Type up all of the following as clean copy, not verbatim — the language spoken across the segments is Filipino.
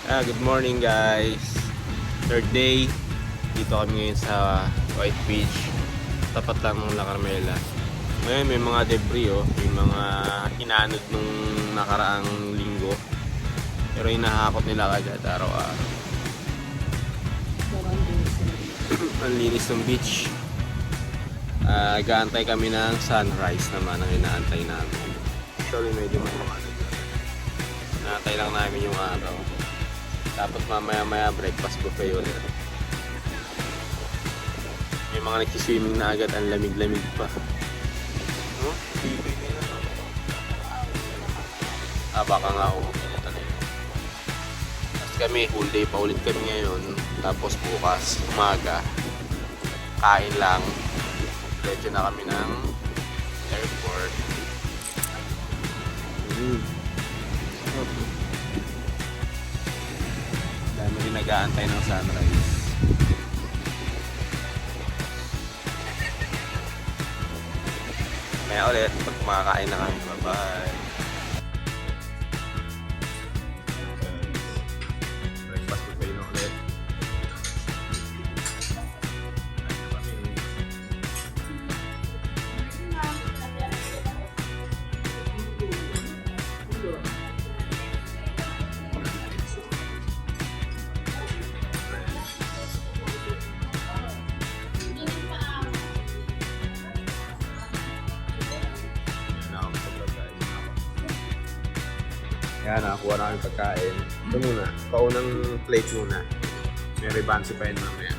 Good morning guys. Third day. Dito kami ngayon sa White Beach. Tapat lang ng La Carmela. Ngayon may mga debris may mga inanod nung nakaraang linggo. Pero hinahakot nila agad araw-araw. Ang linis ng beach. Gaantay kami ng sunrise naman ang inaantay namin. Actually medyo maliwanag. Inaantay lang namin yung araw. Tapos mamaya breakfast buffet ulit. May mga nagsiswimming na agad, ang lamig-lamig pa. No? Baka nga umuulan talaga. Tapos kami, full day pa ulit kami ngayon. Tapos bukas, umaga, kain lang. Diretso na kami ng airport. Dami rin nag-aantay ng sunrise. Kaya ulit, pag makakain na kami. Bye-bye! Breakfast buffet na ulit. Kaya nakakuha na kami pagkain. Ito muna, paunang plate muna. May ribansi pa yun mamaya.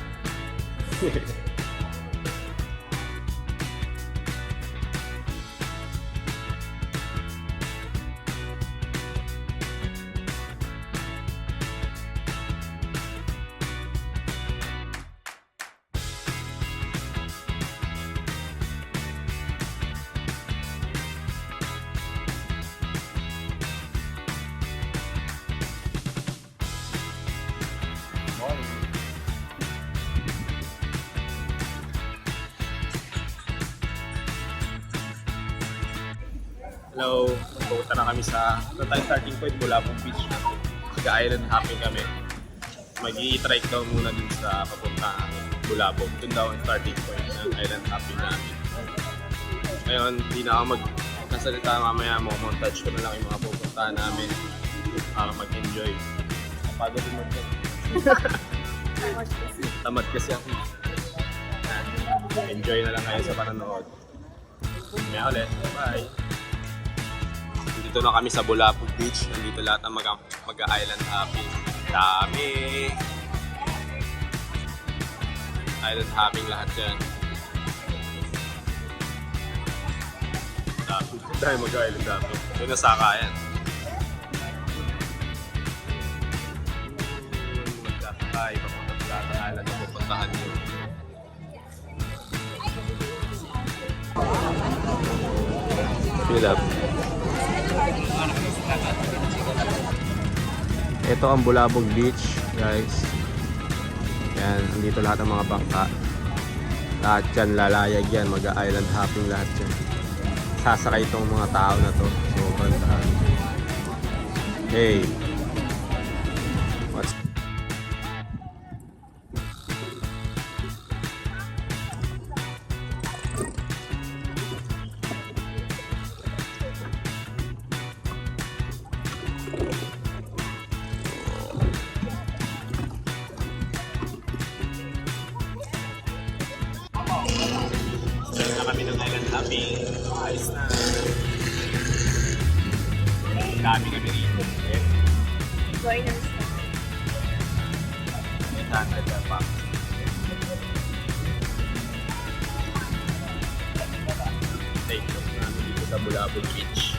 Hello, pupunta na kami sa total starting point, Bulabog Beach na. Mag-island hopping kami. Mag-i-trike down muna din sa papuntang Bulabog. Doon daw ang starting point ng island hopping namin. Ngayon, hindi na ako magkasalita mamaya. Montage ko na lang yung mga pupuntahan namin para mag-enjoy. Pagod din mag Tamad kasi ako. Enjoy na lang kayo sa panonood. Kaya ulit, bye! Dito na kami sa Bulabog Beach. Nandito lahat ang mag-island hopping. Dami! Island hopping lahat yan. Dahil mag-island hopping. Ito na sakayan. Magkakakay. Papunta sa lahat ng island na pupuntahan nyo. Fill up. Ito ang Bulabog Beach, guys. Yan, andito lahat ng mga bangka. Lahat yan, lalayag yan, mag-island hopping lahat yan. Sasakay itong mga tao na to. So, bantahan. Hey! What's kami ng island hopping. Ayos na. Dami kami rito. Joiners. May tanda dyan pa. Take off namin dito sa Bulabog Beach.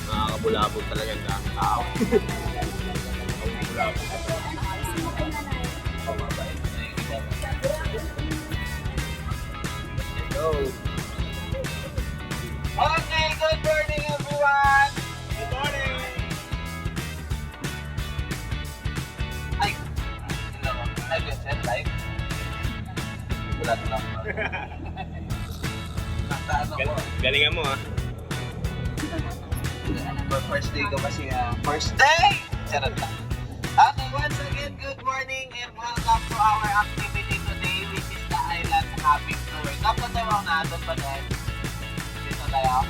Nakakabulabog talaga ang dami tao. Bulabog. Go! Okay, good morning everyone! Good morning! Ay! Nag-set live? Wala na lang. Naktaan ako. Galingan mo ah. First day ko kasi first day! Charot lang. Okay, once again, good morning and welcome to our activity today, which is the Island Hopping Tour. Dapat tayo na doon pa din. Dito tayo.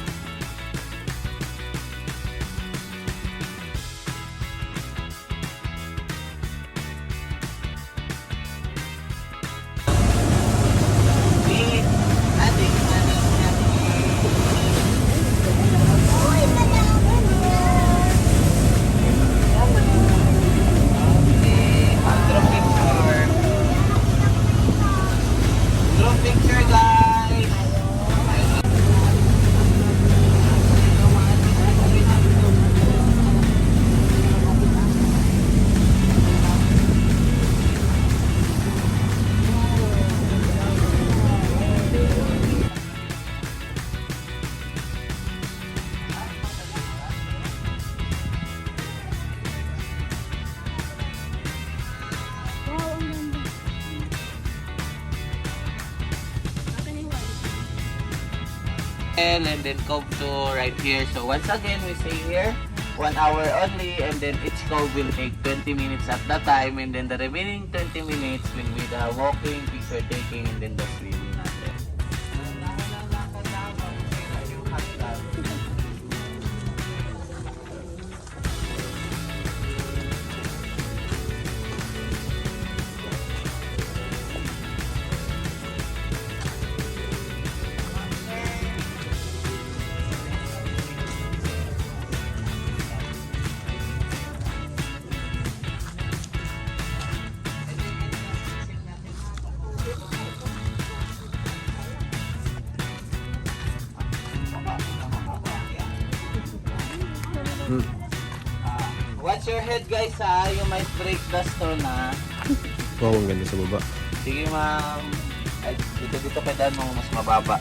Group picture, guys! And then Cove to right here. So once again, we stay here 1 hour only, and then each cove will take 20 minutes at that time, and then the remaining 20 minutes will be the walking, picture taking, and then the swimming natin. Watch your head, guys, ha. You might break the stone, ha. Wow, ang ganda sa baba. Sige, ma'am. Ay, dito kay Dan mo mas mababa.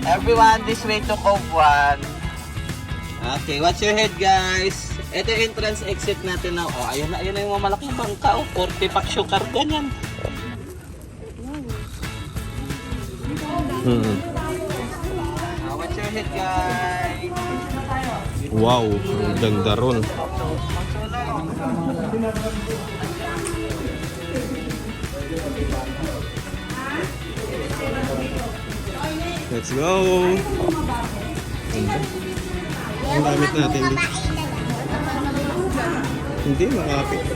Everyone, this way to Cove 1. Okay, watch your head, guys. Ito yung entrance exit natin na. Oh, ayun na yung mga malaking bangka. Oh, 40 pack sugar, ganyan. Watch your head, guys. Wow, ang ganda ron. Let's go! Ganda. Ang gamit natin dito. Hindi, makapit.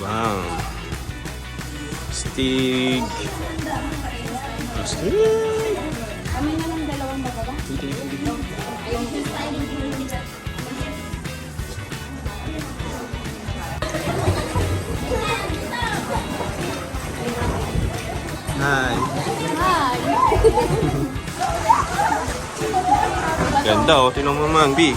Wow. Stig. Stig. Kami na lang dalawang bababa. Hi. Hi! Ganda oh, tinong mo man, B.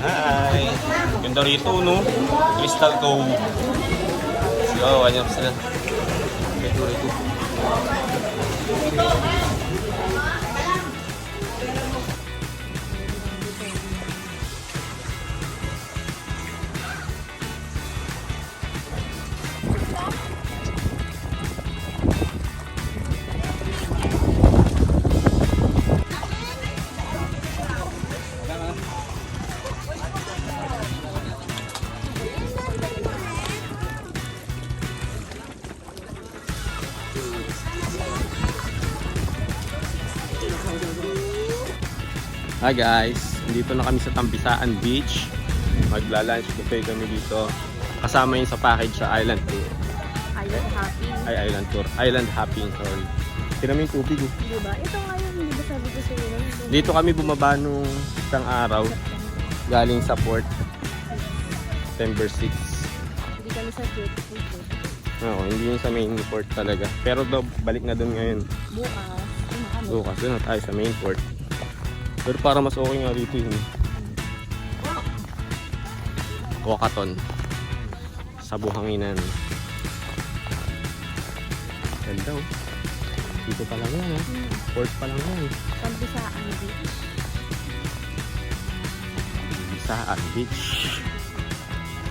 Hi. Ganda rito, no? Crystal Cove. Let's go, anyap sila. Rito. Hi guys, dito na kami sa Tampisaan Beach. Magla-lunch buffet kami dito. Kasama yun sa package sa Island Tour. Island hopping. Ay, Island Tour. Island hopping, sorry. Tira mo yung tubig. Diba? Ito nga yun, hindi ba sabi ko sa inyo? Dito kami bumaba nung isang araw. Galing sa port. September 6. Hindi kami sa jet. Oo, hindi yun sa main port talaga. Pero balik na doon ngayon. Bukas. Bukas doon na tayo sa main port. Pero para mas okay nga dito yun. Kokaton. sa buhanginan. Ganda oh. Dito pa lang yan ha. Port pa lang yan. Pambisaan beach. Bisaan Beach.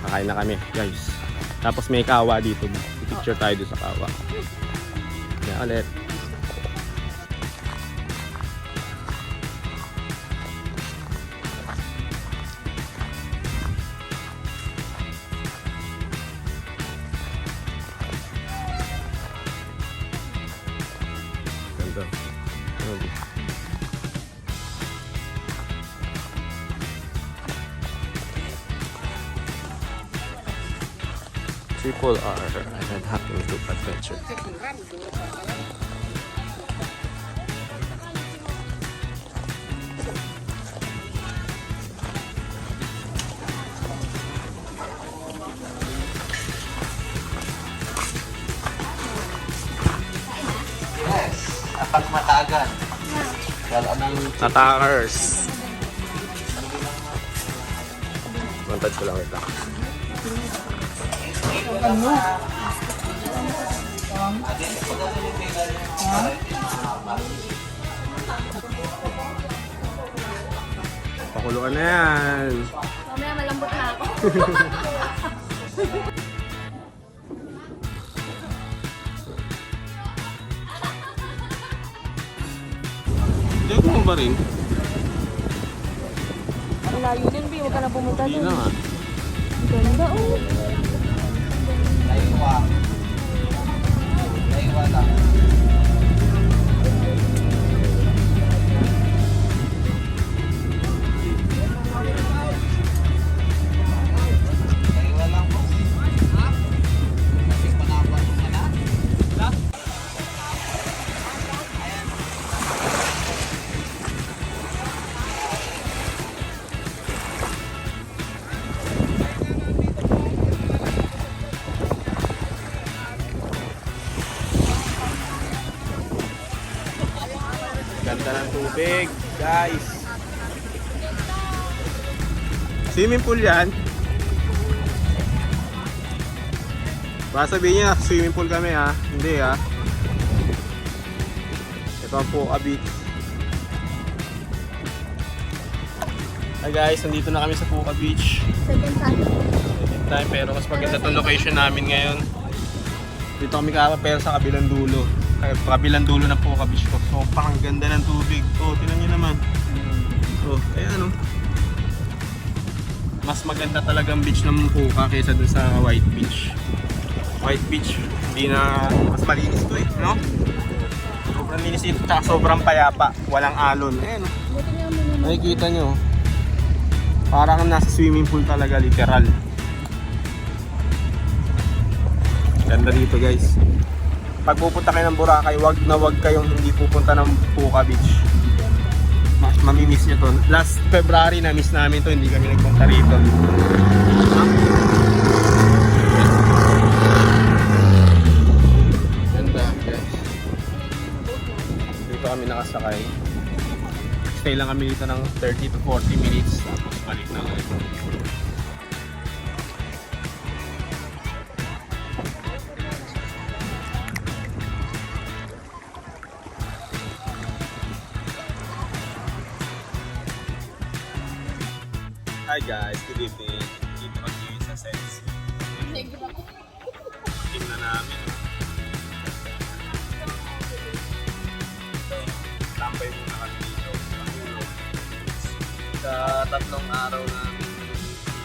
Kakain na kami guys. Tapos may kawa dito. Picture tayo doon sa kawa. Yan ulit. Ganda. Triple R and Happy Group Adventure. Yes, apat matagan. Well, anong Attackers. Montage ko lang ito. Pakuluan na yan. Mamaya malambot na ako. Hindi ko ba rin? Ang layo din, B. Huwag ka na pumunta Hindi dun. na nga. Ang ganda, oh. Daiwa? Daiwa lang. Daiwa lang po. Kasi panapa mo na. Ganda ng tubig, guys. Swimming pool yan. Baka sabihin niya, swimming pool kami ha. Hindi ha. Ito ang Puka Beach. Hi guys, nandito na kami sa Puka Beach. Second time. Second time, pero mas maganda itong location namin ngayon. Dito kami kakapera sa kabilang dulo. Kabilang dulo ng Puka Beach ko. So, parang ganda ng tubig. Oh, tingnan nyo naman. Oh, ayan oh. Mas maganda talagang beach ng Puka kaysa dun sa White Beach. White Beach, hindi na mas malinis to eh, no? Sobrang linis ito, tsaka sobrang payapa. Walang alon. Ayan oh. Buti nga mo naman. Nakikita nyo. Parang nasa swimming pool talaga, literal. Ganda dito guys. Pag pupunta kayo ng Boracay, wag na wag kayong hindi pupunta ng Puka Beach. Mamimiss nyo to. Last February na-miss namin to, hindi kami nagpunta rito. Ganda guys. Dito kami nakasakay. Stay lang kami dito ng 30 to 40 minutes. Tapos balik na ulit. Hi guys, good evening. Dito kami sa Sense. Tingnan namin. Tambay muna kami dito. Pangulog. Sa tatlong araw na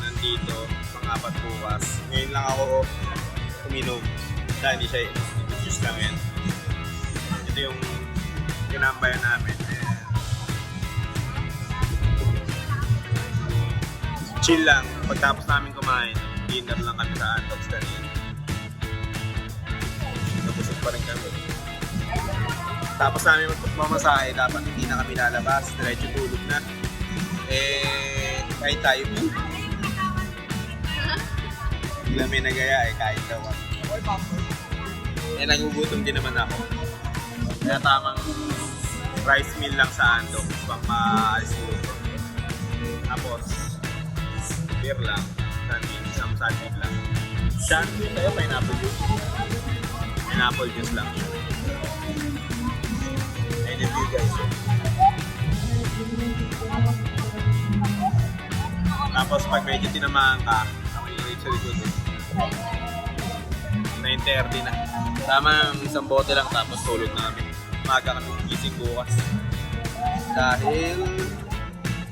nandito, pang-apat bukas. Ngayon lang ako uminom. Dahil hindi siya just lang yan. Ito yung tinambayan namin. Chill lang. Pagtapos namin kumain, dinner lang kami sa Antox kanina. Nabusog pa rin kami. Tapos namin magmamasahe, dapat hindi na kami lalabas. Diretso tulog na. Kahit tayo po. Bigla may nagaya kahit daw ako. Nagugutom din naman ako. Kaya tamang rice meal lang sa Antox pang maalis ko. Tapos beer lang, sandwich, isang sandwich lang. Siya, sa'yo pineapple juice. Pineapple juice lang siya. And if you guys. Tapos pag medyo tinamaan ka, ako yung rate sa likod eh. 9:30 na. Tama yung isang bote lang tapos tulog na kami. Maga kami gising bukas. Dahil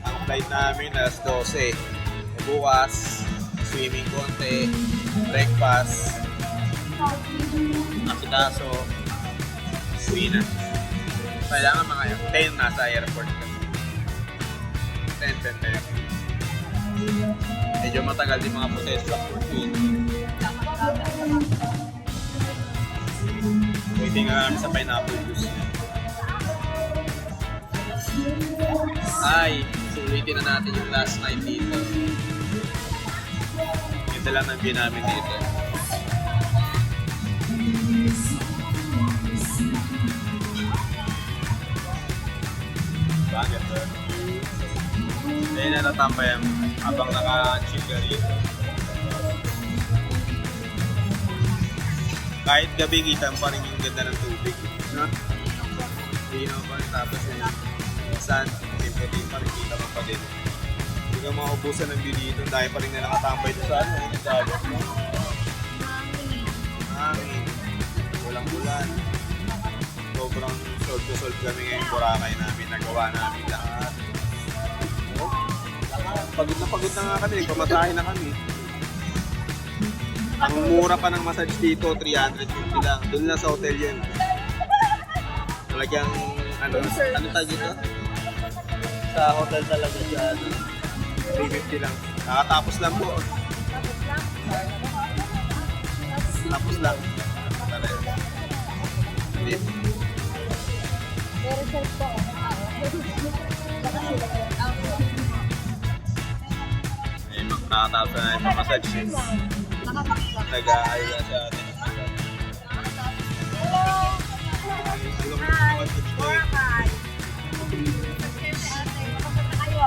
ang flight namin alas 12. Bukas, swimming konti, breakfast, asikaso, uwi na. Kailangan mga 10 nasa airport ka. 10. Medyo matagal din mga proseso sa Fort Wayne. Waiting nga kami sa pineapple juice. Ay, sulitin na natin yung last night dito. Ganda lang ng view namin dito. Bakit? Dahil na natampay habang naka-chill ka rito. Kahit gabi kita pa rin yung ganda ng tubig. No? Linaw pa rin tapos yung sand, puti pa rin kita mo pa din. Hindi ka maubusan ng view dito dahil pa rin na nakatampay doon sa ano, yung dagat. Hangin, walang ulan. Sobrang solve kami ngayong Boracay namin, nagawa namin lahat. Pagod na nga kami, nagpamasahe na kami. Ang mura pa ng massage dito, 350 lang. Doon lang sa hotel yun. Talagang, ano tayo dito? Sa hotel talaga siya, 350 lang. Nakatapos lang po. Tapos lang. Hindi. Eh, nakatapos na yung massage eh. Nag-aayos na siya atin.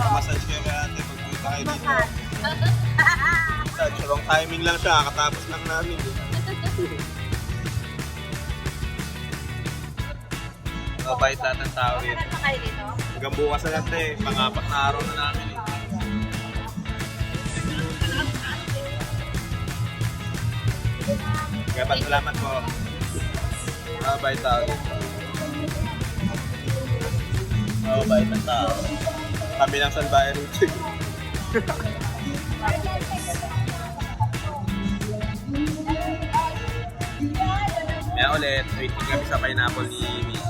Massage kayo kaya ate, pagpunta kayo dito. Massage, wrong timing lang siya, katapos lang namin. Mabait lahat ng tao dito. Hanggang bukas na natin eh, pang-apat na araw na namin eh. Kaya salamat po. Mabait tao dito. Mabait ng tao. Kami ng Salbahe Route. Kaya ulit, waiting kami sa pineapple ni Miss.